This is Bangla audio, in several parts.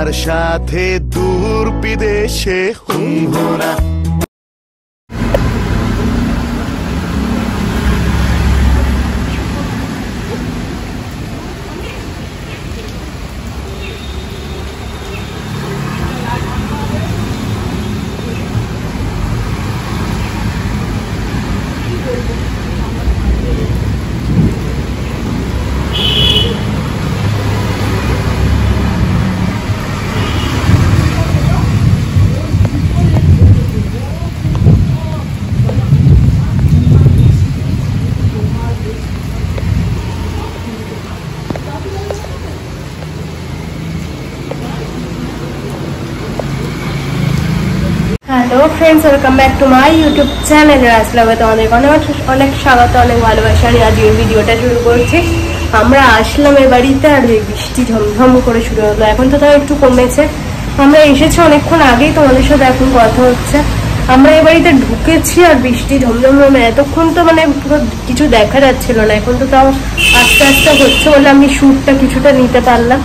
তোমার সাথে দূর বিদেশে হুমহোরা। Hello friends, welcome back to my YouTube channel. আসলে তোমাদের অনেক স্বাগত, অনেক ভালোবাসা। আমি আজকে ভিডিওটা শুরু করছি। আমরা আসলাম এ বাড়িতে, আর বৃষ্টি ঝমঝম করে শুরু হলো। এখন তো তাও একটু কমেছে। আমরা এসেছি অনেকক্ষণ আগেই, তোমাদের সাথে এখন কথা হচ্ছে। আমরা এ বাড়িতে ঢুকেছি আর বৃষ্টি ঝমঝম হবে। এতক্ষণ তো মানে পুরো কিছু দেখা যাচ্ছিল না, এখন তো তাও আস্তে আস্তে হচ্ছে বলে আমি শ্যুটটা কিছুটা নিতে পারলাম।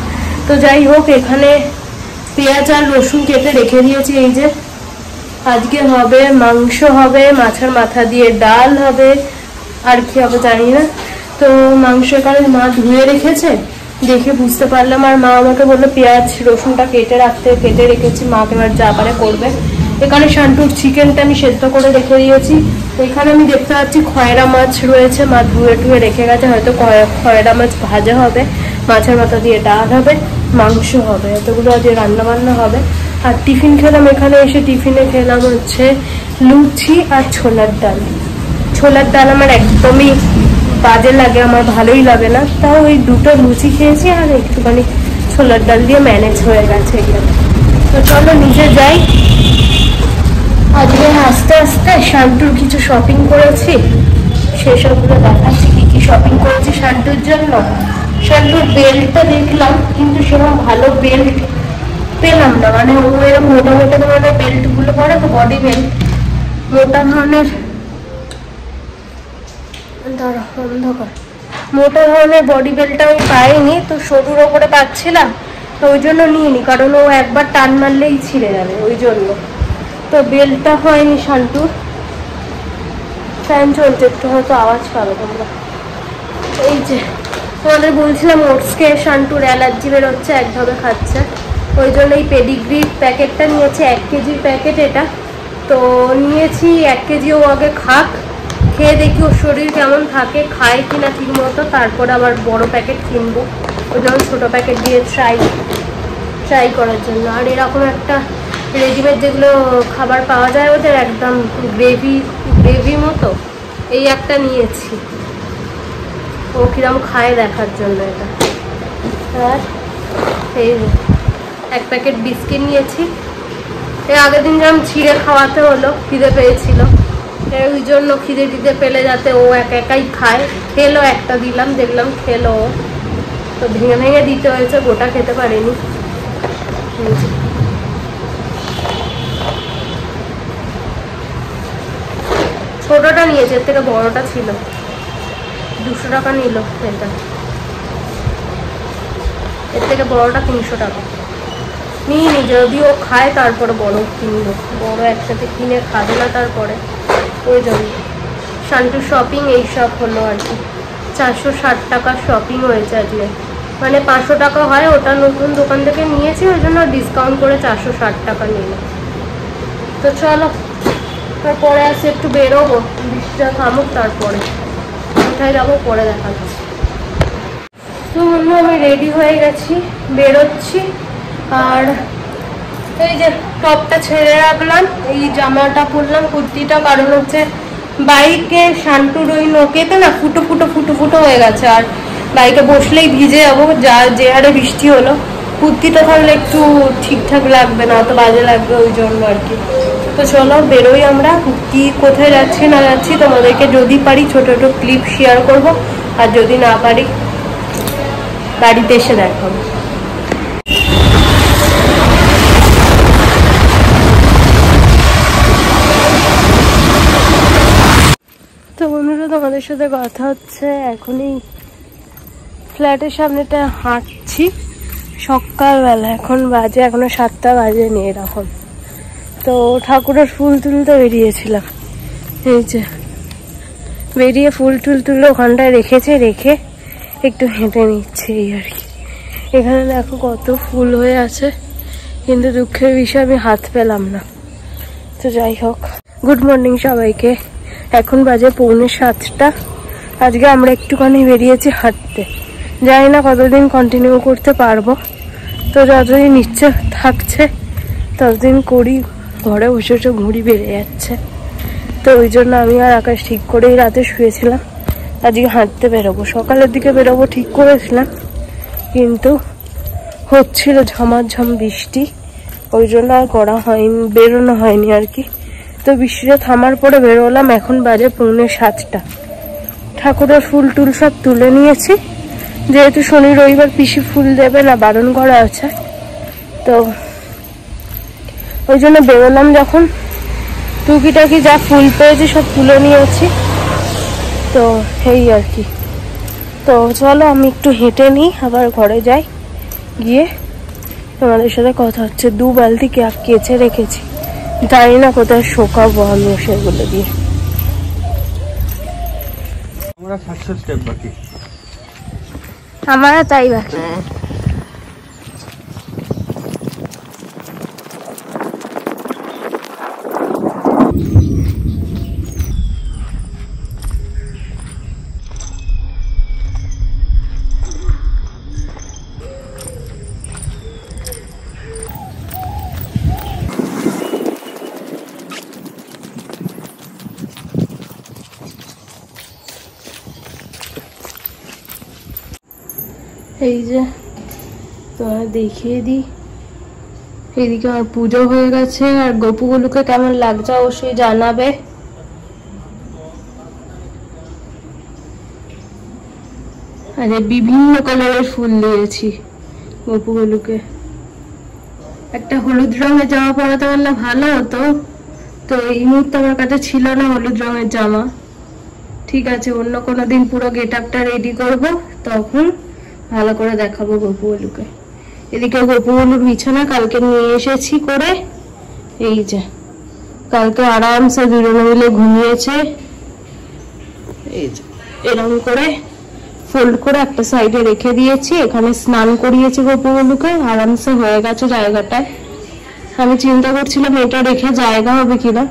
তো যাই হোক, এখানে পেঁয়াজ আর রসুন কেটে রেখে দিয়েছি। এই যে আজকে হবে মাংস, হবে মাছের মাথা দিয়ে ডাল হবে, আর কি হবে জানি না। তো মাংস এখানে মা ধুয়ে রেখেছে, দেখে বুঝতে পারলাম। আর মা আমাকে বললো পেঁয়াজ রসুনটা কেটে রাখতে, কেটে রেখেছি। মাকে এবার যা পারে করবে। এখানে শান্টুর চিকেনটা আমি সেদ্ধ করে রেখে দিয়েছি। এখানে আমি দেখতে পাচ্ছি খয়রা মাছ রয়েছে, মা ধুয়ে টুয়ে রেখে গেছে। হয়তো খয়রা মাছ ভাজা হবে, মাছের মাথা দিয়ে ডাল হবে, মাংস হবে, এতগুলো আজকে রান্না বান্না হবে। আর টিফিন খেলাম, এখানে এসে টিফিনে খেলাম হচ্ছে লুচি আর ছোলার ডাল। ছোলার ডাল আমার একদমই বাজে লাগে, আমার ভালোই লাগে না। তাও ওই দুটো লুচি খেয়েছি আর একটুখানি ছোলার ডাল দিয়ে ম্যানেজ হয়ে গেছে এগুলো। তো চলো নিচে যাই। আজকে আস্তে আস্তে শান্টুর কিছু শপিং করেছি, সেসবগুলো দেখাচ্ছি কি কি শপিং করেছি শান্টুর জন্য। শান্টুর বেল্টটা দেখলাম, কিন্তু সেরকম ভালো বেল্ট পেলাম না। মানে ও এরকম মোটা মোটা ধরনের বেল্ট গুলো পরে তো, বডি বেল্ট মোটা ধরনের, মোটা ধরনের বডি বেল্টটা আমি পাইনি। তো সরুর ওপরে পাচ্ছিলাম, তো ওই জন্য নিইনি, কারণ ও একবার টান মারলেই ছিঁড়ে যাবে, ওই জন্য। তো বেল্টটা হয়নি শান্টুর। ফ্যান চলছে, একটু হয়তো আওয়াজ পাবে তোমরা। এই যে তোমাদের বলছিলাম ওটসকে শান্টুর অ্যালার্জি বেরোচ্ছে, একভাবে খাচ্ছে, ওই জন্য এই পেডিগ্রির প্যাকেটটা নিয়েছি, 1 কেজির প্যাকেট এটা। তো নিয়েছি 1 কেজি, ও আগে খাক, খেয়ে দেখি ওর শরীর কেমন থাকে, খায় কিনা ঠিক মতো, তারপর আবার বড় প্যাকেট কিনবো। ওই জন্য ছোটো প্যাকেট দিয়ে ট্রাই করার জন্য। আর এরকম একটা রেডিমেড যেগুলো খাবার পাওয়া যায় ওদের, একদম গ্রেভি মতো, এই একটা নিয়েছি, ও কিরম খায় দেখার জন্য এটা। আর এই 1 প্যাকেট বিস্কিট নিয়েছি। এর আগের দিন যেমন ছিঁড়ে খাওয়াতে হলো, খিদে পেয়েছিল, ওই জন্য খিদে পেলে যাতে ও একাই খায়। খেলো, একটা দিলাম, দেখলাম খেলো। তো ভেঙে ভেঙে দিতে হয়েছে, গোটা খেতে পারিনি। ছোটটা নিয়েছে, এর থেকে বড়টা ছিল, 200 টাকা নিল এটা। এর থেকে বড়টা 300 টাকা নিইনি, যদি ও খায় তারপরে বড় কিনবো। বড় একসাথে কিনে খাবে না তারপরে, ওই জন্য। শান্টুর শপিং এইসব হলো আর কি। 460 টাকা শপিং হয়েছে আজকে, মানে 500 টাকা হয়, ওটা নতুন দোকান থেকে নিয়েছি, ওই জন্য ডিসকাউন্ট করে 460 টাকা নিল। তো চলো, তারপরে আসে একটু বেরোবো, বৃষ্টিটা থামুক, তারপরে কোথায় যাবো পরে দেখাচ্ছি। তো বন্ধু আমি রেডি হয়ে গেছি, বেরোচ্ছি। আর এই যে টপটা ছেড়ে রাখলাম, এই জামাটা পরলাম, কুর্তিটা, কারণ হচ্ছে বাইকে শান্টুর ওই নখেতে না ফুটো ফুটো হয়ে গেছে, আর বাইকে বসলেই ভিজে যাবো, যে হারে বৃষ্টি হলো। কুর্তিটা তাহলে একটু ঠিকঠাক লাগবে না, অত বাজে লাগবে, ওই জন্য আর কি। তো চলো বেরোই আমরা। কি কোথায় যাচ্ছি না যাচ্ছি তোমাদেরকে যদি পারি ছোট ছোট ক্লিপ শেয়ার করব, আর যদি না পারি বাড়িতে এসে দেখাবো। তো বন্ধুরা তোমাদের সাথে কথা হচ্ছে, এখনই ফ্ল্যাটের সামনেটা হাঁটছি, সকালবেলা, এখন বাজে এখনো 7টা বাজেনি এরকম। তো ঠাকুরের ফুল তুলতে বেরিয়েছিলাম, এই যে বেরিয়ে ফুল তুলে ওখানটায় রেখেছে, রেখে একটু হেঁটে নিচ্ছে এই আর কি। এখানে দেখো কত ফুল হয়ে আছে, কিন্তু দুঃখের বিষয় আমি হাত পেলাম না। তো যাই হোক, গুড মর্নিং সবাইকে। এখন বাজে 6:45। আজকে আমরা একটুখানি বেরিয়েছি হাঁটতে, জানি না কতদিন কন্টিনিউ করতে পারবো। তো যতদিন ইচ্ছে থাকছে ততদিন করি, ঘরে বসে বসে ঘুড়ি বেড়ে যাচ্ছে। তো ওই জন্য আমি আর আকাশ ঠিক করেই রাতে শুয়েছিলাম আজকে হাঁটতে বেরোবো। সকালের দিকে বেরোবো ঠিক করেছিলাম, কিন্তু হচ্ছিল ঝমাঝম বৃষ্টি, ওই জন্য আর করা হয়নি, বেরোনো হয়নি আর কি। তো বৃষ্টিটা থামার পরে বেরোলাম। এখন বাজে 6:45। ঠাকুরের ফুল টুল সব তুলে নিয়েছি, যেহেতু শনি রবিবার পিসি ফুল দেবে না, বারণ করা আছে। তো ওই জন্য বেরোলাম, যখন টুকিটাকি যা ফুল পেয়েছি সব তুলে নিয়েছি। তো এই আর কি। তো চলো আমি একটু হেঁটে নিই, আবার ঘরে যাই, গিয়ে তোমাদের সাথে কথা হচ্ছে। 2 বালতি কেচে রেখেছি, জানি না কোথায় শোকাবো আমি সেগুলো দিয়ে। আমারও তাই বাকি। এই যে তোমার দেখিয়ে দিই, এদিকে আমার পুজো হয়ে গেছে। আর গপুগুলোকে কেমন লাগছে অবশ্যই জানাবে। আরে বিভিন্ন কালারের ফুল দিয়েছি গপুগুলোকে। একটা হলুদ রঙের জামা পরাতে পারলে ভালো হতো, তো এই মুহূর্তে আমার কাছে ছিল না হলুদ রঙের জামা। ঠিক আছে, অন্য কোনো দিন পুরো গেট আপটা রেডি করবো, তখন ভালো করে দেখাবো গপুগুলোকে। এদিকে গপুগুলোর বিছানা কালকে নিয়ে এসেছি করে, এই যে কালকে আরামসে দুজনে মিলে ঘুমিয়েছে। এই যে এরকম করে ফোল্ড করে একটা সাইডে রেখে দিয়েছি, এখানে স্নান করিয়েছি গপুগুলোকে, আরামসে হয়ে গেছে জায়গাটায়। আমি চিন্তা করছিলাম এটা রেখে জায়গা হবে কিনা,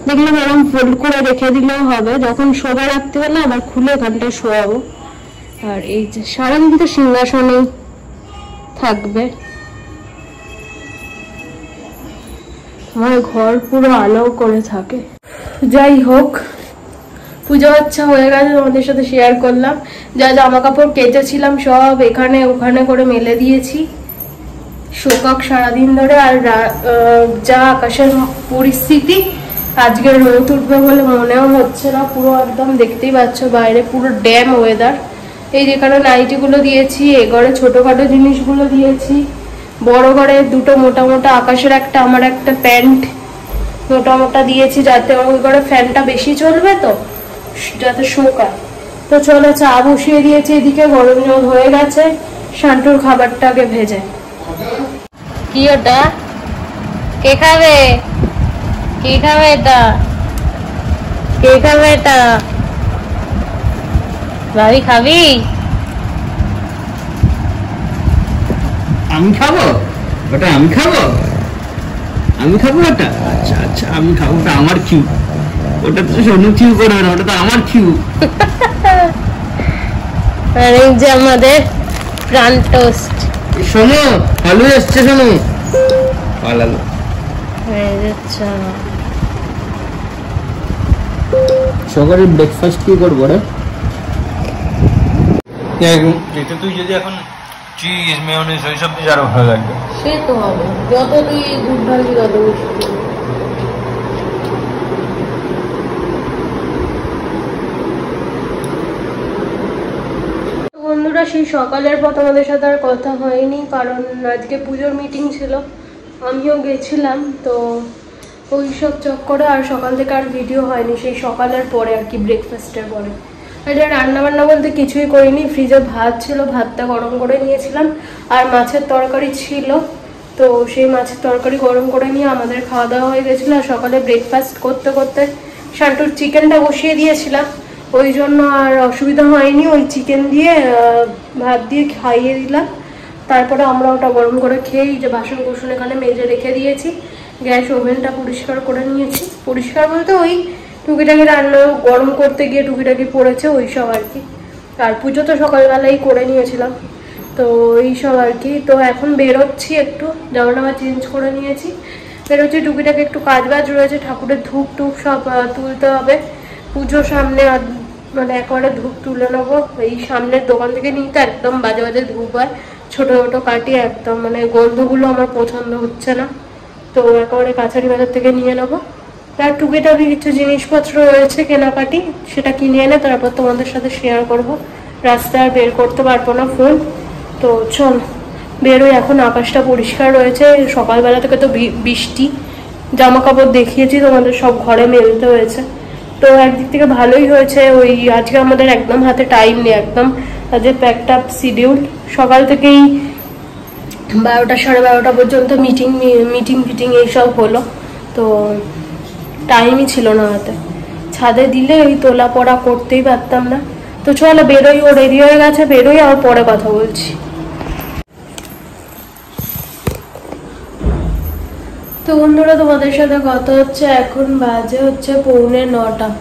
দেখলাম এরকম ফোল্ড করে রেখে দিলেও হবে, যখন শোবে রাখতে পারলে আবার খুলে এখানটায় শোয়াবো। আর এই যে সারাদিন তো সিংহাসনেই থাকবে। আমার ঘর পুরো আলো করে থাকে। যাই হোক, পুজো আচ্ছা হয়ে গেছে, তোমাদের সাথে শেয়ার করলাম। যা জামা কাপড় কেচেছিলাম সব এখানে ওখানে করে মেলে দিয়েছি, শোকাক সারাদিন ধরে। আর যা আকাশের পরিস্থিতি, আজকে রোদ উঠবে বলে মনেও হচ্ছে না। পুরো একদম দেখতেই পাচ্ছ বাইরে পুরো ড্যাম ওয়েদার। এই যেখানে নাইটি গুলো দিয়েছি, এ ঘরে ছোটখাটো জিনিসগুলো দিয়েছি, বড় ঘরে দুটো মোটা মোটা, আকাশের একটা আমার একটা প্যান্ট মোটা মোটা দিয়েছি, যাতে ওই ঘরে ফ্যানটা বেশি চলবে, তো যাতে শোকায়। তো চলো চা বসিয়ে দিয়েছি, এদিকে গরম জল হয়ে গেছে, শান্টুর খাবারটাকে ভেজে। কি ওটা? কে খাবে? কে খাবে এটা? কে খাবে এটা? ভাবি খাবি? আমি খাবো ওটা, আমি খাবো ওটা। আচ্ছা আচ্ছা, আমি খাবো ওটা, আমার কিউ। ওটা তো সোনু কিউ করবে না, ওটা তো আমার কিউ। আর এই যে আমাদের প্রাণ টোস্ট। শোনো, আলু এসছে, শোনো পালালো। সকালে ব্রেকফাস্ট কি করবো রে? যেটা তুই যদি এখন চিজ মেয়োনিজ ওইসব দিয়ে আরো ভালো লাগবে। সে তো হবে, যত তুই দুধ ঢালবি তত বেশি। বন্ধুরা, সেই সকালের পর তোমাদের সাথে আর কথা হয়নি, কারণ আজকে পুজোর মিটিং ছিল, আমিও গেছিলাম। তো ওই সব চক্করে আর সকাল থেকে আর ভিডিও হয়নি, সেই সকালের পরে আর কি, ব্রেকফাস্টের পরে। এটা রান্না বান্না বলতে কিছুই করিনি, ফ্রিজে ভাত ছিল, ভাতটা গরম করে নিয়েছিলাম, আর মাছের তরকারি ছিল, তো সেই মাছের তরকারি গরম করে নিয়ে আমাদের খাওয়া দাওয়া হয়ে গেছিলো। আর সকালে ব্রেকফাস্ট করতে করতে শান্টুর চিকেনটা বসিয়ে দিয়েছিলাম, ওই জন্য আর অসুবিধা হয়নি, ওই চিকেন দিয়ে ভাত দিয়ে খাইয়ে দিলাম। তারপরে আমরা ওটা গরম করে খেয়েই যে বাসন কোসন এখানে মেজে রেখে দিয়েছি, গ্যাস ওভেনটা পরিষ্কার করে নিয়েছি। পরিষ্কার বলতে ওই টুকিটাকি রান্না গরম করতে গিয়ে টুকিটাকি পড়েছে ওই সব আর কি। আর পুজো তো সকালবেলাই করে নিয়েছিলাম, তো এইসব আর কি। তো এখন বেরোচ্ছি, একটু জামা টামা চেঞ্জ করে নিয়েছি, বেরোচ্ছি। টুকিটাকি একটু কাজ বাজ রয়েছে, ঠাকুরের ধূপ টুপ সব তুলতে হবে পুজোর সামনে, মানে একেবারে ধূপ তুলে নেবো। এই সামনের দোকান থেকে নিই তো একদম বাজে বাজে ধূপ হয়, ছোটো ছোটো কাটি, একদম মানে গন্ধগুলো আমার পছন্দ হচ্ছে না, তো একেবারে কাছারি বাজার থেকে নিয়ে নেবো। তার টুকিটাকি কিছু জিনিসপত্র রয়েছে কেনাকাটি, সেটা কিনে এনে তারপর তোমাদের সাথে শেয়ার করব। রাস্তায় বের করতে পারবো না ফোন, তো চল বেরোই। এখন আকাশটা পরিষ্কার রয়েছে, সকালবেলা থেকে তো বৃষ্টি, জামা কাপড় দেখিয়েছি তোমাদের, সব ঘরে মেলতে হয়েছে, তো একদিক থেকে ভালোই হয়েছে। ওই আজকে আমাদের একদম হাতে টাইম নেই, একদম যে প্যাকড আপ শিডিউল, সকাল থেকেই 12টা সাড়ে 12টা পর্যন্ত মিটিং ফিটিং এইসব হলো, তো টাইমই ছিল না হাতে। ছাদে দিলে ওই তোলা পড়া করতেই পারতাম না। তো চলো বেরোই, ও রেডি হয়ে গেছে, বেরোই, আর পরে কথা বলছি। তো বন্ধুরা তোমাদের সাথে কথা হচ্ছে, এখন বাজে হচ্ছে 8:45।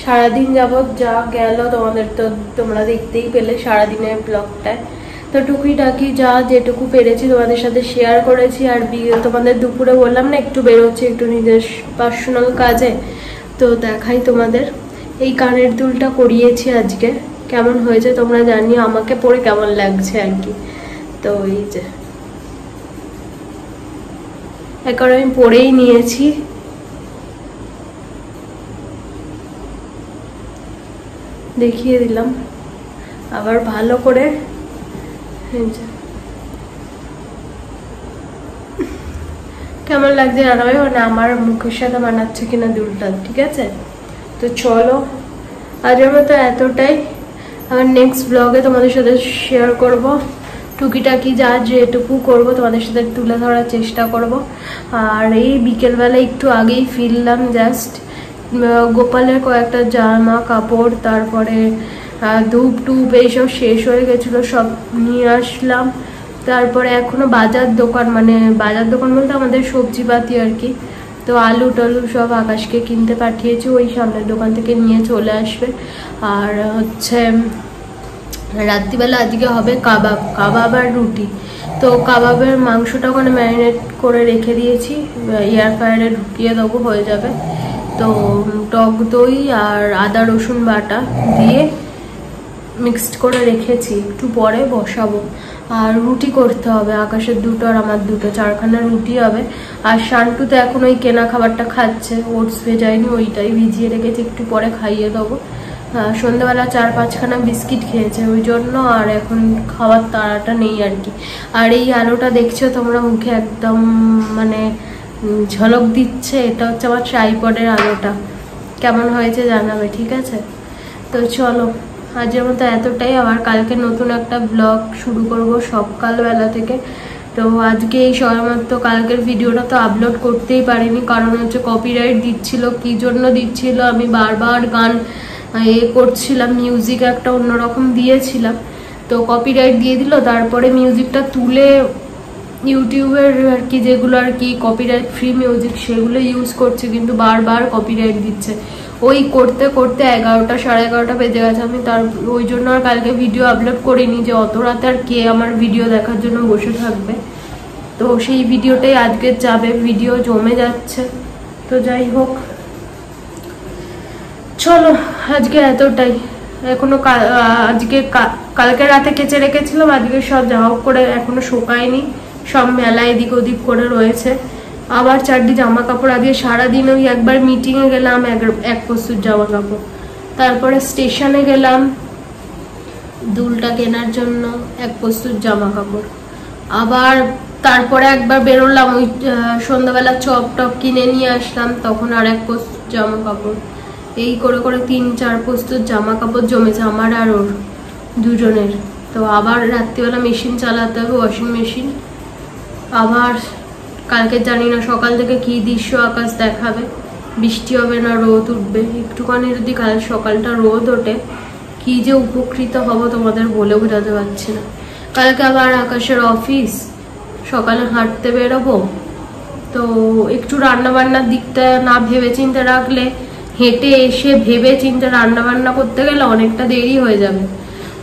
সারাদিন যাবৎ যা গেল তোমাদের তো তোমরা দেখতেই পেলে সারাদিনের ব্লগটায়। তো টুকিটাকি যা যেটুকু পেরেছি তোমাদের সাথে শেয়ার করেছি। আর তোমাদের দুপুরে বললাম না একটু বেরোচ্ছি একটু নিজের পার্সোনাল কাজে, তো দেখাই তোমাদের। এই কানের দুলটা করিয়েছি আজকে, কেমন হয়েছে তোমরা জানিও, আমাকে পরে কেমন লাগছে আর কি। তো এই যে এখন আমি পরেই নিয়েছি, দেখিয়ে দিলাম আবার ভালো করে। কেমন লাগছে জানাবে, মানে আমার মুখের সাথে মানাচ্ছে কিনা দুলটা, ঠিক আছে? তো চলো আজকের মতো এতটাই, আর নেক্সট ব্লগে তোমাদের সাথে শেয়ার করব টুকিটাকি যা যেটুকু করব তোমাদের সাথে তুলে ধরার চেষ্টা করব। আর এই বিকেলবেলা একটু আগেই ফিরলাম, জাস্ট গোপালের কয়েকটা জামা কাপড়, তারপরে ধূপ টুপ এইসব শেষ হয়ে গেছিলো, সব নিয়ে আসলাম। তারপরে এখনো বাজার দোকান, মানে বাজার দোকান বলতে আমাদের সবজিপাতি আর কি, তো আলু টালু সব আকাশকে কিনতে পাঠিয়েছি, ওই সামনের দোকান থেকে নিয়ে চলে আসবে। আর হচ্ছে রাত্রিবেলা আজকে হবে কাবাব আর রুটি। তো কাবাবের মাংসটা ওখানে ম্যারিনেট করে রেখে দিয়েছি, এয়ার ফ্রায়ারে ঢুকিয়ে দেবো, হয়ে যাবে। তো টক দই আর আদা রসুন বাটা দিয়ে মিক্সড করে রেখেছি, একটু পরে বসাবো। আর রুটি করতে হবে, আকাশের দুটো আর আমার দুটো, 4খানা রুটি হবে। আর শান্টু তো এখন ওই কেনা খাবারটা খাচ্ছে, ওটস ভেজাইনি, ওইটাই ভিজিয়ে রেখেছি, একটু পরে খাইয়ে দেবো। সন্ধ্যাবেলা 4-5খানা বিস্কিট খেয়েছে ওই জন্য, আর এখন খাওয়ার তাড়াটা নেই আর কি। আর এই আলোটা দেখছো তোমরা মুখে একদম মানে ঝলক দিচ্ছে, এটা হচ্ছে আমার ট্রাইপডের আলোটা, কেমন হয়েছে জানাবে, ঠিক আছে? তো চলো আজকের মতো এতটাই, আবার কালকে নতুন একটা ব্লগ শুরু করব সকালবেলা থেকে। তো আজকে এই সময়মাত্র কালকের ভিডিওটা তো আপলোড করতেই পারিনি, কারণ হচ্ছে কপিরাইট দিচ্ছিল, কি জন্য দিচ্ছিল আমি বারবার গান করছিলাম, মিউজিক একটা অন্যরকম দিয়েছিলাম, তো কপিরাইট দিয়ে দিল। তারপরে মিউজিকটা তুলে ইউটিউবের আর কি, যেগুলো আর কি কপিরাইট ফ্রি মিউজিক সেগুলো ইউজ করছে, কিন্তু বারবার কপিরাইট দিচ্ছে। ওই করতে করতে 11টা সাড়ে 11টা বেজে গেছে, আমি তার ওই জন্য আর কালকে ভিডিও আপলোড করিনি, যে অত রাতে আর কে আমার ভিডিও দেখার জন্য বসে থাকবে। তো সেই ভিডিওটাই আজকে যাবে, ভিডিও জমে যাচ্ছে। তো যাই হোক চলো আজকে এতটাই। এখনো আজকে কালকে রাতে কেচে রেখেছিলাম, আজকে সব যা হোক করে এখনো শুকায়নি, সব মেলা এদিক ওদিক করে রয়েছে। আবার 4টি জামা কাপড়, আজকে সারাদিন ওই একবার মিটিংয়ে গেলাম, এক প্রস্তুত জামা কাপড়, তারপরে স্টেশনে গেলাম দুলটা কেনার জন্য, এক প্রস্তুত জামা কাপড়, আবার তারপরে একবার বেরোলাম ওই সন্ধ্যাবেলা চপ টপ কিনে নিয়ে আসলাম, তখন আর এক প্রস্তুত জামা কাপড়। এই করে করে 3-4 পোস্টের জামা কাপড় জমেছে আমার আর ওর দুজনের। তো আবার রাত্রিবেলা মেশিন চালাতে হবে, ওয়াশিং মেশিন। আবার কালকে জানি না সকাল থেকে কি দৃশ্য আকাশ দেখাবে, বৃষ্টি হবে না রোদ উঠবে। একটুখানি যদি কাল সকালটা রোদ ওঠে কি যে উপকৃত হব তোমাদের বলে বোঝাতে পারছি না। কালকে আবার আকাশের অফিস, সকালে হাঁটতে বেরোবো। তো একটু রান্নাবান্নার দিকটা না ভেবে চিন্তে রাখলে, হেঁটে এসে ভেবে চিন্তে রান্নাবান্না করতে গেলে অনেকটা দেরি হয়ে যাবে।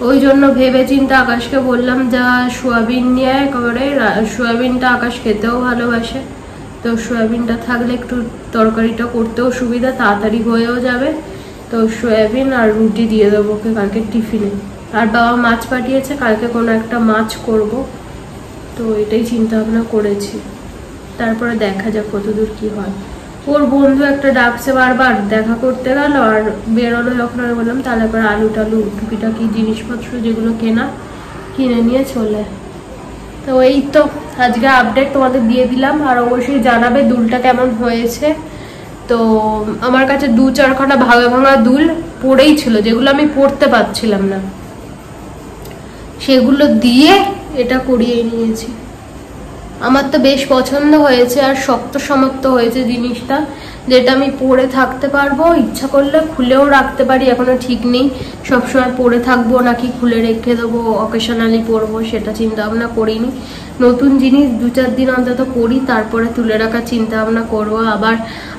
ওই জন্য ভেবে চিন্তে আকাশকে বললাম যা সোয়াবিন নিয়ে একেবারে, সোয়াবিনটা আকাশ খেতেও ভালোবাসে, তো সোয়াবিনটা থাকলে একটু তরকারিটা করতেও সুবিধা, তাড়াতাড়ি হয়েও যাবে। তো সোয়াবিন আর রুটি দিয়ে দেবো ওকে কালকে টিফিনে। আর বাবা মাছ পাঠিয়েছে, কালকে কোনো একটা মাছ করব, তো এটাই চিন্তা ভাবনা করেছি। তারপরে দেখা যাক কতদূর কি হয়। ওর বন্ধু একটা ডাকছে বারবার, দেখা করতে গেল আর বেরোলো যখন আমি বললাম তাহলে পরে আলু টালু টুকিটাকি জিনিসপত্র যেগুলো কিনে নিয়ে চলে। তো এই তো আজকে আপডেট তোমাদের দিয়ে দিলাম। আর অবশ্যই জানাবে দুলটা কেমন হয়েছে। তো আমার কাছে 2-4 খানা ভাঙা দুল পড়েই ছিল, যেগুলো আমি পড়তে পারছিলাম না, সেগুলো দিয়ে এটা করিয়ে নিয়েছি। আমার তো বেশ পছন্দ হয়েছে, আর শক্ত সমাপ্ত হয়েছে জিনিসটা, যেটা আমি পরে থাকতে পারবো, ইচ্ছা করলে খুলেও রাখতে পারি। এখনো ঠিক নেই সবসময় পরে থাকবো নাকি খুলে রেখে দেবো, অকেশনালি পরবো সেটা চিন্তা ভাবনা করিনি। নতুন জিনিস 2-4 দিন অন্তত পরি, তারপরে তুলে রাখার চিন্তা ভাবনা করবো। আবার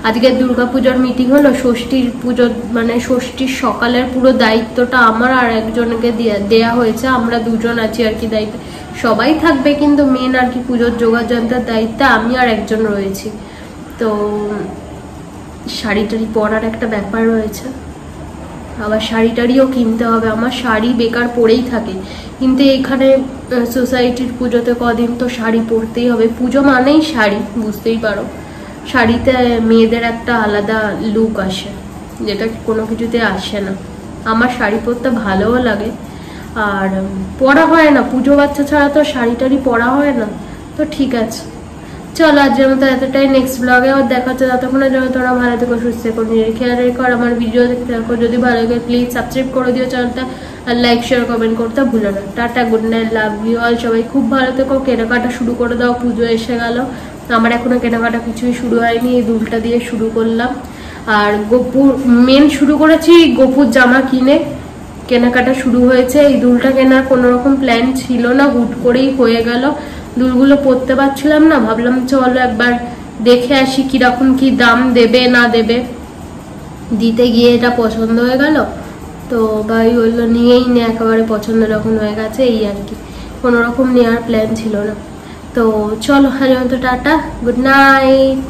আজকে দুর্গাপূজার মিটিং হলো, ষষ্ঠীর পুজো মানে ষষ্ঠীর সকালের পুরো দায়িত্বটা আমার আর একজনকে দেয়া হয়েছে। আমরা দুজন আছি আর কি দায়িত্ব, সবাই থাকবে কিন্তু মেন আর কি পুজোর যোগাযন্ত্রের দায়িত্বে আমি আর একজন রয়েছি। তো শাড়ি টাড়ি পরার একটা ব্যাপার রয়েছে, আবার শাড়ি টাড়িও কিনতে হবে। আমার শাড়ি বেকার পরেই থাকে, কিন্তু এখানে সোসাইটির পুজোতে কদিন তো শাড়ি পরতেই হবে। পুজো মানেই শাড়ি, বুঝতেই পারো। শাড়িতে মেয়েদের একটা আলাদা লুক আসে, যেটা কোনো কিছুতে আসে না। আমার শাড়ি পরতে ভালোও লাগে, আর পরা হয় না, পুজো বাচ্চা ছাড়া তো শাড়ি টাড়ি পরা হয় না। তো ঠিক আছে, চলো আজকের মতো এতটাই। নেক্সট ব্লগে আবার দেখা হচ্ছে। ততক্ষণে যেন তোরা ভালো থেকো, সুস্থ থেকো, নিজের খেয়াল রেখো। আর আমার ভিডিও দেখতে থাকো, যদি ভালো লাগে প্লিজ সাবস্ক্রাইব করে দিও চ্যানেলটা, আর লাইক শেয়ার কমেন্ট করতে ভুলো না। Ta-ta, good night, love you all. সবাই খুব ভালো থেকো। কেনাকাটা শুরু করে দাও, পুজো এসে গেল। আমার এখনো কেনাকাটা কিছুই শুরু হয়নি, এই দুলটা দিয়ে শুরু করলাম। আর গোপুর মেন শুরু করেছি, গোপুর জামা কিনে কেনাকাটা শুরু হয়েছে। এই দুলটা কেনার কোনো রকম প্ল্যান ছিল না, হুট করেই হয়ে গেল। দুলগুলো পরতে পারছিলাম না, ভাবলাম চলো একবার দেখে আসি কিরকম কি দাম দেবে না দেবে। দিতে গিয়ে এটা পছন্দ হয়ে গেল, তো ভাই বললো নিয়েই নে, একেবারে পছন্দ যখন হয়ে গেছে, এই আর কি। কোনো রকম নেওয়ার প্ল্যান ছিল না। তো চলো আজ মতো টাটা, গুড নাইট।